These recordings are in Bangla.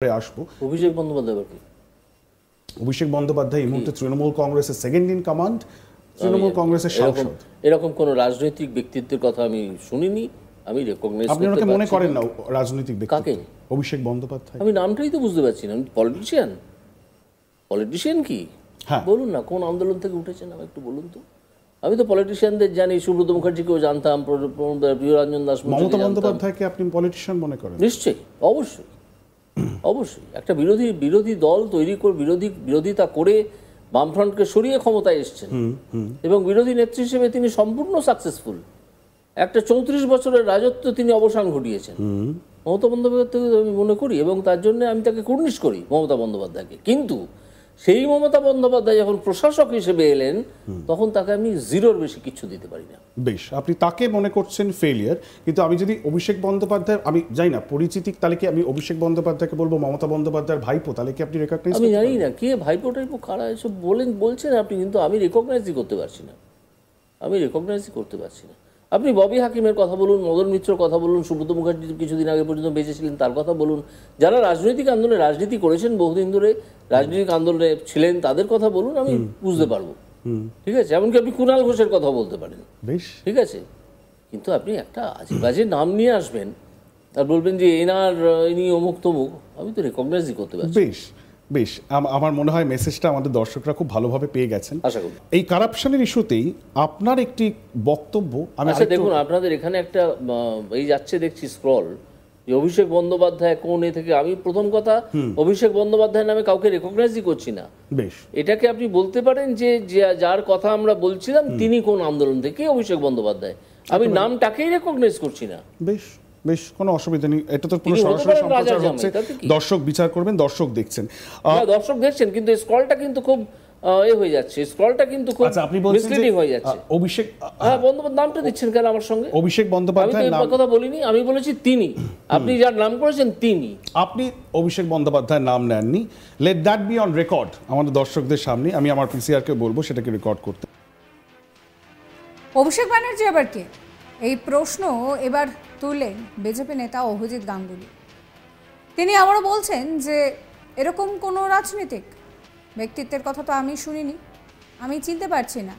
আসবো। অভিষেক বন্দ্যোপাধ্যায় কি? অভিষেক বন্দ্যোপাধ্যায় এই মুহূর্তে তৃণমূল কংগ্রেসের সেকেন্ড ইন কমান্ড, তৃণমূল কংগ্রেসের সাংসদ। এরকম কোন রাজনৈতিক ব্যক্তিত্বের কথা আমি শুনিনি, আমি রেকগনাইজ আপনি ওনাকে মনে করেন না রাজনৈতিক ব্যক্তি? কাকে? অভিষেক বন্দ্যোপাধ্যায়। আমি নামটাই তো বুঝতে পারছি না। পলিটিশিয়ান? পলিটিশিয়ান কি? হ্যাঁ বলুন না, কোন আন্দোলন থেকে উঠেছেন আমাকে একটু বলুন তো। আমি তো পলিটিশিয়ানদের জানি, সুব্রত মুখার্জিকেও জানতাম, প্রিয়রঞ্জন দাস, মমতা বন্দ্যোপাধ্যায়কে আপনি পলিটিশিয়ান মনে করেন? নিশ্চয়ই, অবশ্যই অবশ্যই। একটা বিরোধী দল তৈরি করে বিরোধিতা করে বামফ্রন্টকে সরিয়ে ক্ষমতায় এসছেন এবং বিরোধী নেত্রী হিসেবে তিনি সম্পূর্ণ সাকসেসফুল। একটা 34 বছরের রাজত্ব তিনি অবসান ঘটিয়েছেন মমতা বন্দ্যোপাধ্যায়কে আমি মনে করি, এবং তার জন্য আমি তাকে কুর্নিশ করি মমতা বন্দ্যোপাধ্যায়কে। কিন্তু সেই মমতা বন্দ্যোপাধ্যায় যখন প্রশাসক হিসেবে এলেন, তখন তাকে আমি জিরোর বেশি কিছু দিতে পারি না। বেশ, আপনি তাকে মনে করছেন ফেলিয়ার, কিন্তু আমি যদি অভিষেক বন্দ্যোপাধ্যায়, আমি জানি না পরিচিতি, তাহলে কি আমি অভিষেক বন্দ্যোপাধ্যায়কে বলবো মমতা বন্দ্যোপাধ্যায়ের ভাইপো, তাহলে কি আপনি রেকগনাইজ? আমি জানি না কে ভাইপো টাইপো কারা এসব বলছেন আপনি, কিন্তু আমি রেকগনাইজই করতে পারছি না। আপনি ববি হাকিমের কথা বলুন, মদন মিত্রর কথা বলুন, সুব্রত মুখার্জি কিছুদিন আগে পর্যন্ত বেঁচে ছিলেন তার কথা বলুন, যারা রাজনৈতিক আন্দোলনে রাজনীতি করেছেন, বহুদিন ধরে রাজনৈতিক আন্দোলনে ছিলেন, তাদের কথা বলুন, আমি বুঝতে পারবো। ঠিক আছে, এমনকি আপনি কুণাল ঘোষের কথা বলতে পারেন। বেশ, ঠিক আছে, কিন্তু আপনি একটা আজেবাজে নাম নিয়ে আসবেন আর বলবেন যে ইনি অমুক তমুক, আমি তো রেকগনাইজই করতে পারছি। বেশ বেশ, আমার মনে হয় মেসেজটা আমাদের দর্শকরা খুব ভালোভাবে পেয়ে গেছেন। আশা করি এই কারাপশনের ইস্যুতেই আপনার একটি বক্তব্য আমি দেখুন, আপনাদের এখানে একটা এই যাচ্ছে দেখছি স্ক্রল, যে অভিষেক বন্দ্যোপাধ্যায় কোন এ থেকে। আমি প্রথম কথা, অভিষেক বন্দ্যোপাধ্যায়ের নামে কাউকে রেকগনাইজই করছি না। বেশ, এটাকে আপনি বলতে পারেন যে যার কথা আমরা বলছিলাম তিনি কোন আন্দোলন থেকে, অভিষেক বন্দ্যোপাধ্যায়, আমি নামটাকেই রেকগনাইজ করছি না। বেশ বেশ, কোনো অসুবিধা নেই, এটা তো পুরো সরাসরি সম্প্রচার হচ্ছে, দর্শক বিচার করবেন, দর্শক দেখছেন, কিন্তু স্ক্রলটা কিন্তু খুব হয়ে যাচ্ছে, স্ক্রলটা কিন্তু খুব মিসলিডিং হয়ে যাচ্ছে। অভিষেক বন্দ্যোপাধ্যায় নামটা দিচ্ছেন কেন আমার সঙ্গে? অভিষেক বন্দ্যোপাধ্যায় নাম কথা বলিনি, আমি বলেছি তিনি। আপনি যার নাম করেছেন তিনি, আপনি অভিষেক বন্দ্যোপাধ্যায়ের নাম নেননি। Let that be on record আমাদের দর্শকদের সামনে। আমি আমার পিসিআরকে বলবো সেটাকে রেকর্ড করতে। অভিষেক ব্যানার্জি আবার কে? এই প্রশ্ন এবার তুললেন বিজেপি নেতা অভিজিৎ গাঙ্গুলি। তিনি আবারও বলছেন যে এরকম কোনো রাজনীতিক ব্যক্তিত্বের কথা তো আমি শুনিনি, আমি চিনতে পারছি না,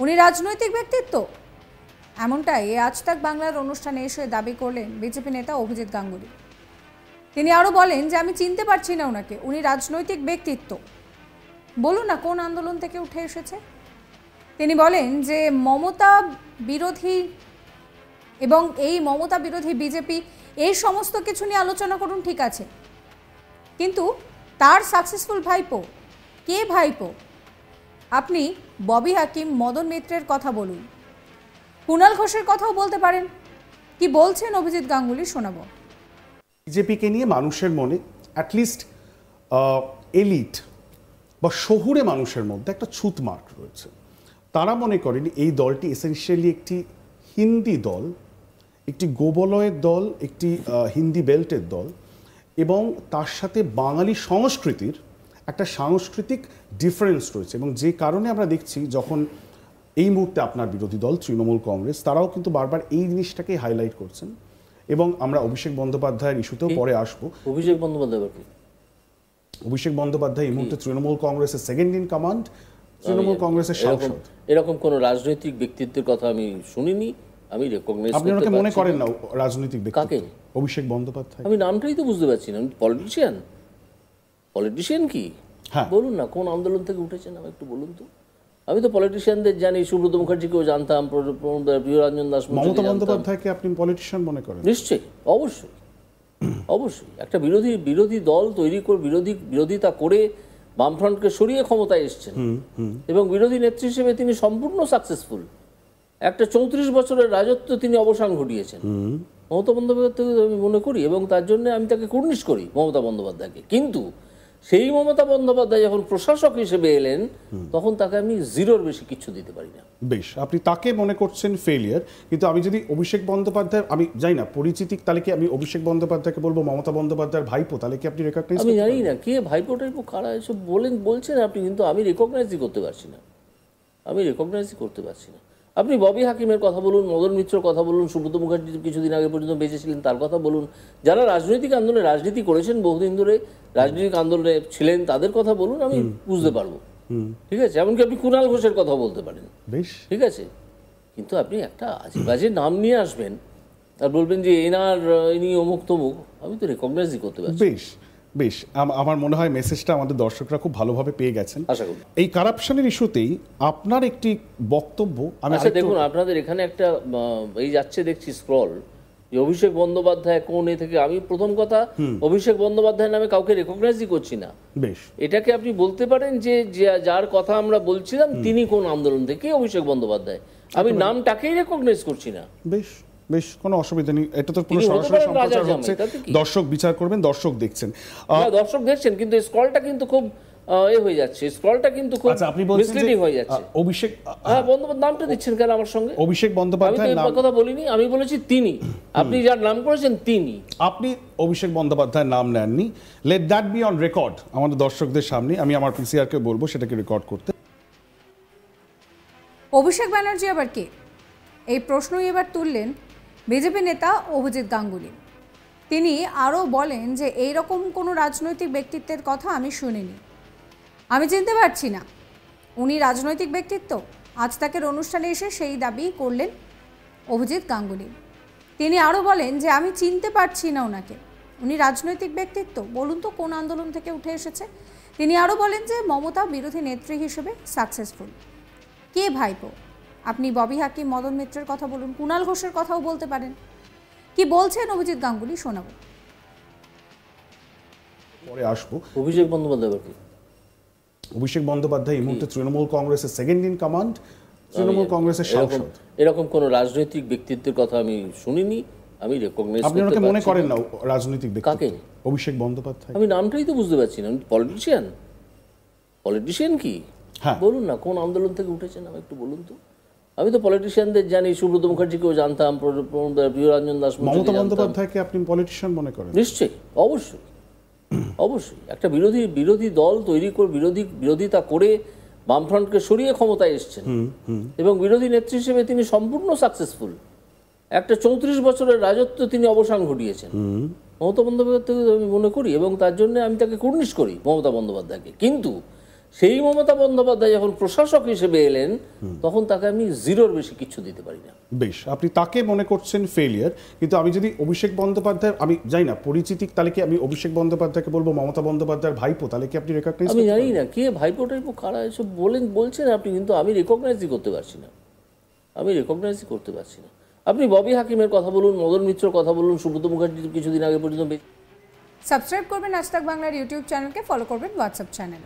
উনি রাজনৈতিক ব্যক্তিত্ব, এমনটাই আজ তাক বাংলার অনুষ্ঠানে এসে দাবি করলেন বিজেপি নেতা অভিজিৎ গাঙ্গুলি। তিনি আরও বলেন যে আমি চিনতে পারছি না ওনাকে, উনি রাজনৈতিক ব্যক্তিত্ব, বলুন না কোন আন্দোলন থেকে উঠে এসেছে। তিনি বলেন যে মমতা বিরোধী এবং এই মমতা বিরোধী বিজেপি, এই সমস্ত কিছু নিয়ে আলোচনা করুন, ঠিক আছে, কিন্তু তার সাকসেসফুল ভাইপো কে? ভাইপো আপনি ববি হাকিম, মদন মিত্রের কথা বলুন, কুণাল ঘোষের কথাও বলতে পারেন। কি বলছেন অভিজিৎ গাঙ্গুলি শোনাবো। বিজেপিকে নিয়ে মানুষের মনে, অ্যাটলিস্ট এলিট বা শহুরে মানুষের মধ্যে একটা ছুত মার্ক রয়েছে। তারা মনে করেন এই দলটি এসেনশিয়ালি একটি হিন্দি দল, একটি গোবলয়ের দল, একটি হিন্দি বেল্টের দল, এবং তার সাথে বাঙালি সংস্কৃতির একটা সাংস্কৃতিক ডিফারেন্স রয়েছে। এবং যে কারণে আমরা দেখছি যখন এই মুহূর্তে আপনার বিরোধী দল তৃণমূল কংগ্রেস, তারাও কিন্তু বারবার এই জিনিসটাকে হাইলাইট করছেন। এবং আমরা অভিষেক বন্দ্যোপাধ্যায়ের ইস্যুতেও পরে আসবো। অভিষেক বন্দ্যোপাধ্যায় কি? অভিষেক বন্দ্যোপাধ্যায় এই মুহূর্তে তৃণমূল কংগ্রেসের সেকেন্ড ইন কমান্ড, তৃণমূল কংগ্রেসের সাংসদ। এরকম কোন রাজনৈতিক ব্যক্তিত্বের কথা আমি শুনিনি, আমি রেকগনাইজ করতে পারছি না। আপনি ওনাকে মনে করেন না রাজনৈতিক ব্যক্তি? কাকে? অভিষেক বন্দ্যোপাধ্যায়। আমি নামটাই তো বুঝতে পারছি না। পলিটিশিয়ান কি? হ্যাঁ, বলুন না কোন আন্দোলন থেকে উঠেছেন আমাকে একটু বলুন তো। আমি তো পলিটিশিয়ানদের জানি, সুব্রত মুখার্জিকেও জানতাম, প্রিয়রঞ্জন দাস। মমতা বন্দ্যোপাধ্যায়কে আপনি পলিটিশিয়ান মনে করেন? নিশ্চয়ই, অবশ্যই অবশ্যই। একটা বিরোধী দল তৈরি করে বিরোধিতা করে বামফ্রন্টকে সরিয়ে ক্ষমতায় এসছেন এবং বিরোধী নেত্রী হিসেবে তিনি সম্পূর্ণ সাকসেসফুল। একটা 34 বছরের রাজত্ব তিনি অবসান ঘটিয়েছেন মমতা বন্দ্যোপাধ্যায়কে আমি মনে করি, এবং তার জন্য আমি তাকে কুর্নিশ করি মমতা বন্দ্যোপাধ্যায়কে। কিন্তু সেই মমতা বন্দ্যোপাধ্যায় যখন প্রশাসক হিসেবে এলেন, তখন তাকে আমি জিরোর বেশি কিছু দিতে পারি না। বেশ, আপনি তাকে মনে করছেন ফেলিয়ার, কিন্তু আমি যদি অভিষেক বন্দ্যোপাধ্যায়, আমি জানি না পরিচিতি, তাহলে কি আমি অভিষেক বন্দ্যোপাধ্যায়কে বলবো মমতা বন্দ্যোপাধ্যায়ের ভাইপো, তাহলে কি আপনি রেকগনাইজ? আমি জানি না কে ভাইপো টাইপো কারা এসব বলছেন আপনি, কিন্তু আমি রেকগনাইজই করতে পারছি না। আপনি ববি হাকিমের কথা বলুন, মদন মিত্রর কথা বলুন, সুব্রত মুখার্জি কিছুদিন আগে পর্যন্ত বেঁচে ছিলেন তার কথা বলুন, যারা রাজনৈতিক আন্দোলনে রাজনীতি করেছেন, বহুদিন ধরে রাজনৈতিক আন্দোলনে ছিলেন, তাদের কথা বলুন, আমি বুঝতে পারবো। ঠিক আছে, এমনকি আপনি কুণাল ঘোষের কথা বলতে পারেন, বেশ, ঠিক আছে। কিন্তু আপনি একটা আজেবাজে নাম নিয়ে আসবেন আর বলবেন যে ইনি অমুক তমুক, আমি তো রেকগনাইজই করতে পারছি। বেশ বেশ আমার মনে হয় মেসেজটা আমাদের দর্শকরা খুব ভালোভাবে পেয়ে গেছেন। আশা করি এই কারাপশনের ইস্যুতেই আপনার একটি বক্তব্য আমি আচ্ছা দেখুন, আপনাদের এখানে একটা এই যাচ্ছে দেখছি স্ক্রল, যে অভিষেক বন্দ্যোপাধ্যায় কোন এ থেকে, আমি প্রথম কথা অভিষেক বন্দ্যোপাধ্যায়ের নামে কাউকে রেকগনাইজই করছি না। বেশ, এটাকে আপনি বলতে পারেন যে যার কথা আমরা বলছিলাম তিনি কোন আন্দোলন থেকে, অভিষেক বন্দ্যোপাধ্যায়, আমি নামটাকেই রেকগনাইজ করছি না। বেশ বেশ, কোনো অসুবিধা নেই, এটা তো পুরো তিনি হতে সরাসরি পারেন সম্প্রচার রাজার হচ্ছে, জামাই, তাতে কি? দর্শক বিচার করবেন, দর্শক দেখছেন। দর্শক দেখছেন, কিন্তু স্ক্রলটা কিন্তু খুব হয়ে যাচ্ছে, স্ক্রলটা কিন্তু খুব আচ্ছা, আপনি বলছেন যে মিসলিডিং হয়ে যাচ্ছে। অভিষেক হ্যাঁ, বন্দ্যোপাধ্যায় নামটা দিচ্ছেন কেন আমার সঙ্গে? অভিষেক আমি তো বন্দ্যোপাধ্যায় এই নাম, কথা বলিনি, আমি বলেছি তিনি, আপনি যার নাম করেছেন তিনি। আপনি অভিষেক বন্দ্যোপাধ্যায়ের নাম নেননি, let that be on record আমাদের দর্শকদের সামনে। আমি আমার পিসিআরকে বলবো সেটাকে রেকর্ড করতে। অভিষেক ব্যানার্জি আবার কে? এই প্রশ্নই এবার তুললেন বিজেপি নেতা অভিজিৎ গাঙ্গুলি। তিনি আরও বলেন যে এই রকম কোনো রাজনৈতিক ব্যক্তিত্বের কথা আমি শুনিনি, আমি চিনতে পারছি না উনি রাজনৈতিক ব্যক্তিত্ব। আজ তাকের অনুষ্ঠানে এসে সেই দাবি করলেন অভিজিৎ গাঙ্গুলি। তিনি আরও বলেন যে আমি চিনতে পারছি না ওনাকে, উনি রাজনৈতিক ব্যক্তিত্ব, বলুন তো কোন আন্দোলন থেকে উঠে এসেছে। তিনি আরও বলেন যে মমতা বিরোধী নেত্রী হিসেবে সাকসেসফুল। কে ভাইপো? আপনি ববি হাকিম, মদন মিত্রের কথা বলুন, কুণাল ঘোষের কথাও বলতে পারেন। কি বলছেন অভিজিৎ গাঙ্গুলি শোনাবো। পরে আসবো। অভিষেক বন্দ্যোপাধ্যায় আবার কি? অভিষেক বন্দ্যোপাধ্যায় এই মুহূর্তে তৃণমূল কংগ্রেসের সেকেন্ড ইন কমান্ড, তৃণমূল কংগ্রেসের সাংসদ। এরকম কোন রাজনৈতিক ব্যক্তিত্বের কথা আমি শুনিনি, আমি রেকগনাইজ আপনি ওনাকে মনে করেন না রাজনৈতিক ব্যক্তিত্ব? কাকে? অভিষেক বন্দ্যোপাধ্যায়। আমি নামটাই তো বুঝতে পারছি না। পলিটিশিয়ান? পলিটিশিয়ান কি? হ্যাঁ, বলুন না কোন আন্দোলন থেকে উঠেছেন, আমি একটু বলুন তো। আমি তো পলিটিশিয়ানদের জানি, সুব্রত মুখার্জিকেও জানতাম, প্রিয়রঞ্জন দাস, মমতা বন্দ্যোপাধ্যায়কে আপনি পলিটিশিয়ান মনে করেন? নিশ্চয়ই, অবশ্যই অবশ্যই। একটা বিরোধী দল তৈরি করে বিরোধিতা করে বামফ্রন্টকে সরিয়ে ক্ষমতায় এসছেন এবং বিরোধী নেত্রী হিসেবে তিনি সম্পূর্ণ সাকসেসফুল। একটা 34 বছরের রাজত্ব তিনি অবসান ঘটিয়েছেন মমতা বন্দ্যোপাধ্যায়কে আমি মনে করি, এবং তার জন্য আমি তাকে কুর্নিশ করি মমতা বন্দ্যোপাধ্যায়কে। কিন্তু সেই মমতা বন্দ্যোপাধ্যায় যখন প্রশাসক হিসেবে এলেন তখন তাকে আমি জিরোর বেশি কিছু দিতে পারি না। বেশ, আপনি তাকে মনে করছেন ফেলিয়ার, কিন্তু আমি যদি অভিষেক বন্দ্যোপাধ্যায়, আমি জানি না পরিচিতি, তাহলে কি আমি অভিষেক বন্দ্যোপাধ্যায়কে বলবো মমতা বন্দ্যোপাধ্যায়ের ভাইপো, তাহলে কি আপনি রেকগনাইজ? আমি জানি না কে ভাইপো টাইপো কারা এসব বলছেন আপনি, কিন্তু আমি রেকগনাইজই করতে পারছি না, আপনি ববি হাকিমের কথা বলুন, মদন মিত্রর কথা বলুন, সুব্রত মুখার্জি কিছুদিন আগে পর্যন্ত। সাবস্ক্রাইব করবেন আজ তাক বাংলার ইউটিউব চ্যানেলকে, ফলো করবেন হোয়াটসঅ্যাপ চ্যানেল।